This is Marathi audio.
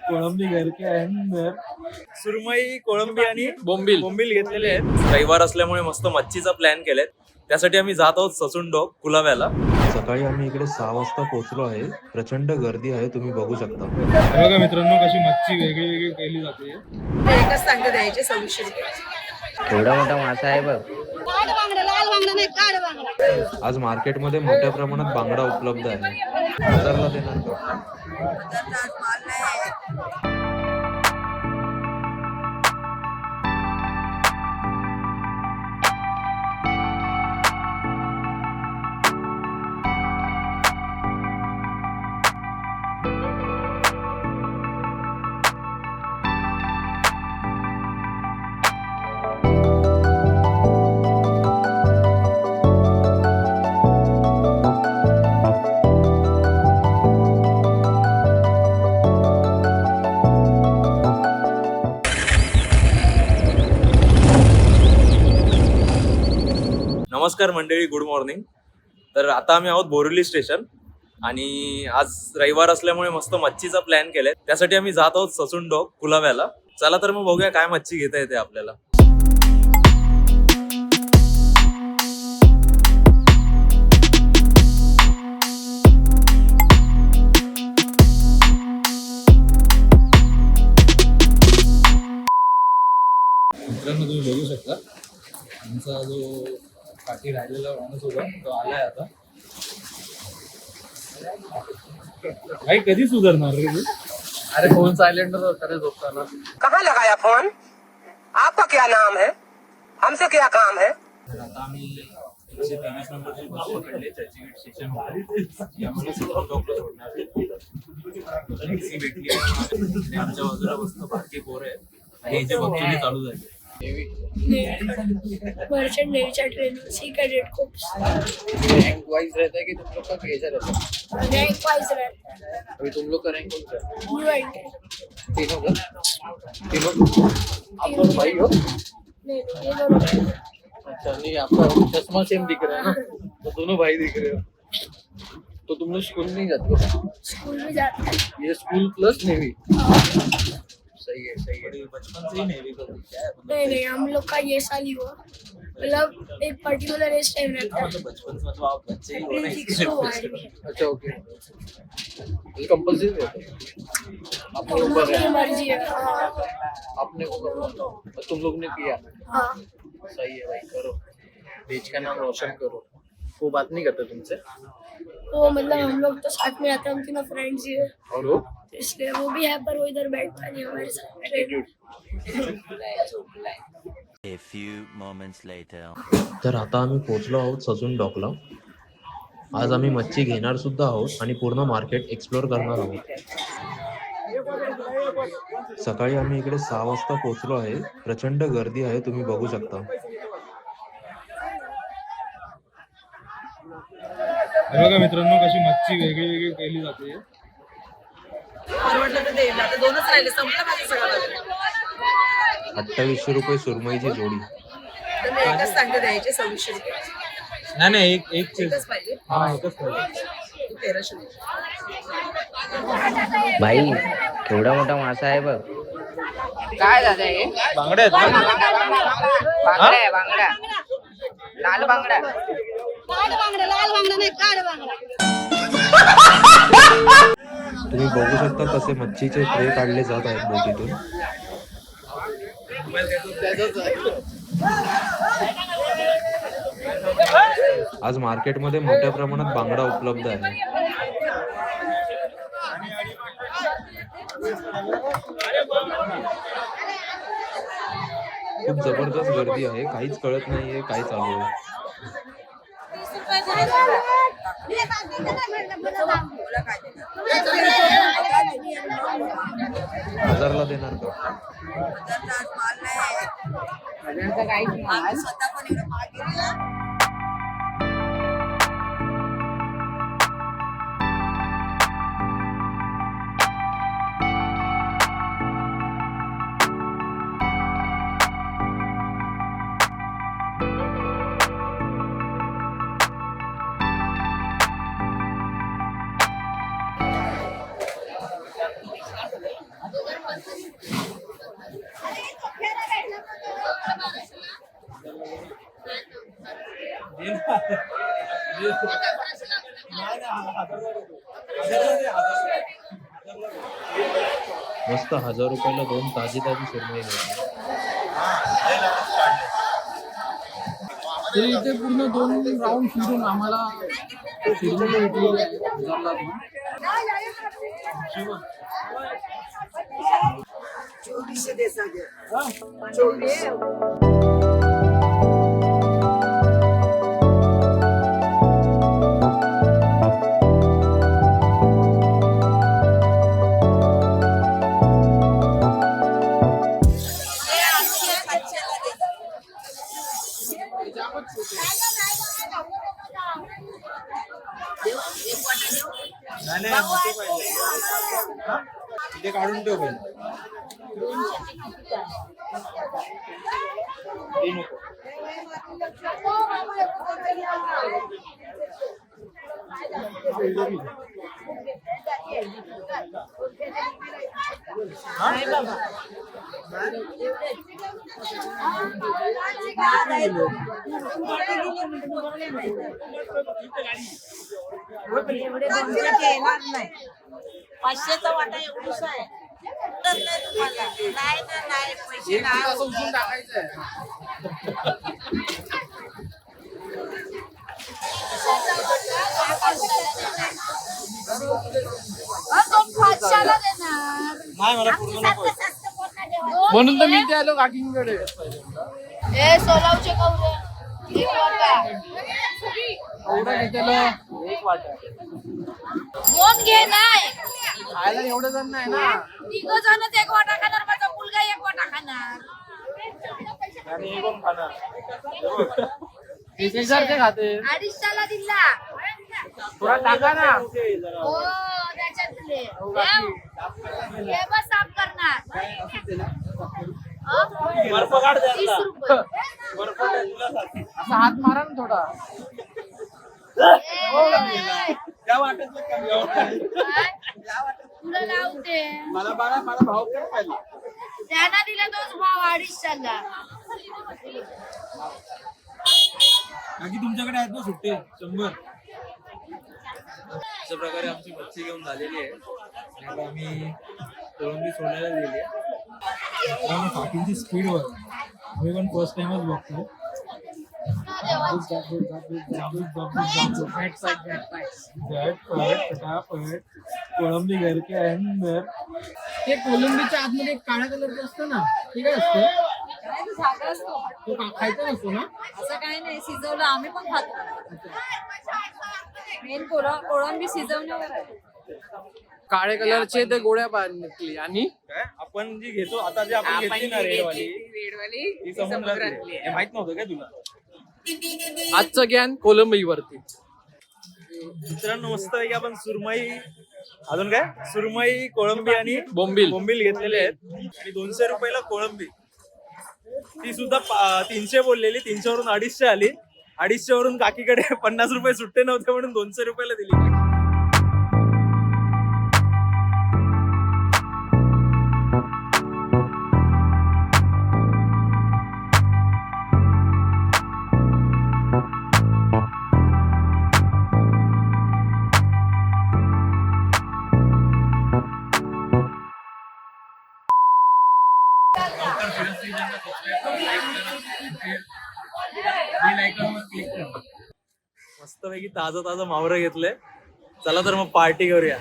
कोळंबी घर के अंदर सुरमई, कोळंबी आणि बोंबील बोंबील घेतलेले आहेत. रविवार असल्यामुळे मस्त मच्छीचा प्लॅन केलाय. त्यासाठी आम्ही जात आहोत ससून डॉक कुलाब्याला. सकाळी आम्ही इकडे 6 वाजता पोहोचलो आहे. प्रचंड गर्दी आहे, तुम्ही बघू शकता. बघा मित्रांनो, कशी मच्छी वेगळी वेगळी केली जाते. एकच सांगते द्यायचे 2600 रुपये. एवढा मोठा मासा आहे बघ. आज मार्केटमध्ये मोठ्या प्रमाणात बांगडा उपलब्ध आहे. बाजारला देणार का? नमस्कार मंडळी, गुड मॉर्निंग. तर आता आम्ही आहोत बोरिवली स्टेशन आणि आज रविवार असल्यामुळे मस्त मच्छीचा प्लॅन केलाय. त्यासाठी आम्ही जात आहोत ससून डॉक कुलाब्याला. चला तर मग बघूया काय मच्छी घेता येते आपल्याला. मित्रांनो, तुम्ही बघू शकता आमचा जो पाठी राहिलेला माणूस होता तो आलाय आता. भाई कधी सुधारणार रे तू? अरे फोन साइलेंट होता रे झोपताना. कहाँ लगाया फोन? आपका क्या नाम है? हमसे क्या काम है? तर आता आम्ही 123 नंबरची बस पकडली चर्चगेट स्टेशनवर. आम्हाला ससून डॉकला सोडणार आहे. टॅक्सी भेटली आणि आमच्या बाजूला मस्त बाकी पोरं आहेत आणि इथे बघतो चालू झाली. मर्चेंट नेवीच्या training sea cadet course rank wise रहता है कि तुम लोग का कैसा रहता है? रैंक वाइज रहता है. अभी तुम लोग का रैंक कौन सा है? न्यू एंट्री तीनों का? तीनों आप लोग भाई हो? नहीं ये दोनों अच्छा, नहीं आपका चश्मा सेम दिख रहा है ना, तो दोनों भाई दिख रहे हो. तो तुम लोग स्कूल नहीं जाते हो? स्कूल में जाते हैं. ये स्कूल प्लस नेवी. सही है, सही है. बचपन से ही नेवी का क्या है? नहीं हम लोग का ये साल ही हुआ. मतलब एक पर्टिकुलर एज टाइम रहता है. मतलब बचपन से मतलब आप बच्चे ही हो ना, फिक्स तो हुआ है. अच्छा, ओके. ये कंपल्सरी रहता है? अपने हम ऊपर लोग की है, मर्जी है. हाँ. अपने ऊपर. और तुम लोग ने किया. हाँ. सही है भाई, करो. देश का नाम रोशन करो. वो बात नहीं करते तुमसे? तो मतलब हम लोग तो साथ में आते हैं, हम तीनों फ्रेंड्स ही है, और वो इसलिए वो भी है पर वो इधर बैठता नहीं हमारे साथ. A few moments later. तर आता आम्ही पोहोचलो आहोत ससून डॉकला. आज आम्ही मच्छी घेणार सुद्धा आहोत आणि पूर्ण मार्केट एक्सप्लोर करणार आहोत. सकाळी आम्ही इकडे 6 वाजता पोहोचलो आहे. प्रचंड गर्दी आहे, तुम्ही बघू शकता. बघा मित्रांनो, कशी मच्छी वेगळी वेगळी केली जाते. परवडलं तर दे. आता दोनच राहिले, संपलं माझं सगळं. 2800 रुपये सुरमईची जोडी. तर मी एकच सांगते द्यायचे 2600 रुपये. नाही नाही, एक चीज. एकच पाहिजे. हा, एकच पाहिजे. 1300 रुपये. भाई एवढा मोठा मासा आहे बघ. काय झालं हे? बांगडे आहेत ना? बांगडा आहे, बांगडा. लाल बांगडा. तुम्ही बघू शकता कसे मच्छीचे ट्रे काढले जात आहेत बोटीतून. आज मार्केटमध्ये मोठ्या प्रमाणात बांगडा उपलब्ध आहे. खूप जबरदस्त गर्दी आहे, काहीच कळत नाहीये काय चालू आहे. बाजारला देणार का? स्वतः पण एवढं महाग गेलेला. मस्त 1000 रुपयाला 2 ताजी ताजी सुरमई मिळते. तरी इथे पूर्ण 2 राऊंड फिरून आम्हाला सुरमई भेटलेली आहे. 1000 ला 2. इथे काढून ठेव पहिले. हे नको. एवढे दोनशेचे येणार नाही. 500चा वाटा एवढूसा आहे. तर नाही तुम्हाला. नाही ना नाही पैसे नाही. असं उचलून टाकायचं आहे. नाही मला पूर्ण नको. म्हणून तर मी ते आलो काकींकडे. ए सोलावचे कवरे एक वाटा एवढं घेतलं 1 वाटा. दोन घे नाही खायला एवढं जण नाही ना. तिघ जणच एक वाटा खाणार माझा मुलगा एक वाटा खाणार आणि हे कोण खाणार? ते शेजारचे खाते. 250ला दिला थोडा टाका ना. हो त्याच्यातले हे बस साफ करणार बर्फ काढ 30 द्यायला. रुपये बर्फ द्या तुला सांग. असा हात मारा ना थोडा. ए, त्या वाट्यातलं कमी आहे. काय? तुला लावते मला भाव कर पाहिजे. त्यांना दिला तोच भाव 250ला बाकी तुमच्याकडे आहेत ना सुट्टे 100. अशा प्रकारे आमची मच्छी घेऊन झालेली आहे आणि आता आम्ही कोळंबी सोडायला दिली आहे. काकींची स्पीडवर आम्ही पण फर्स्ट टाइमच बघतो. कोळंबी घर के अंदर. ते कोलंबीच्या आतमध्ये एक काळ्या कलरचं असतं ना, ते काय असतं? तो खायचा नसतो ना? असं काही नाही शिजवलं आम्ही पण खातो. मेन कोळंबी शिजवण्यावर आहे. काळ्या कलरचे ते गोळ्या बांधली आणि काय आपण जी घेतो आता जी आपण घेतली ना रेडवाली ती समुद्रातली आहे. हे माहित नव्हतं काय तुला? आजचं ज्ञान कोलंबीवरती. मित्रांनो मस्त पैकी आपण सुरमई अजून काय सुरमई कोळंबी आणि बोंबील. बोंबील घेतलेले आहेत आणि 200 रुपयाला कोळंबी. ती सुद्धा 300 बोललेली, 300 वरून 250 आली. 250 वरून काकीकडे 50 रुपये सुट्टे नव्हते म्हणून 200 रुपयाला दिली. मस्त पैकी ताजं ताजं मावरं घेतलंय. चला तर मग पार्टी करूया.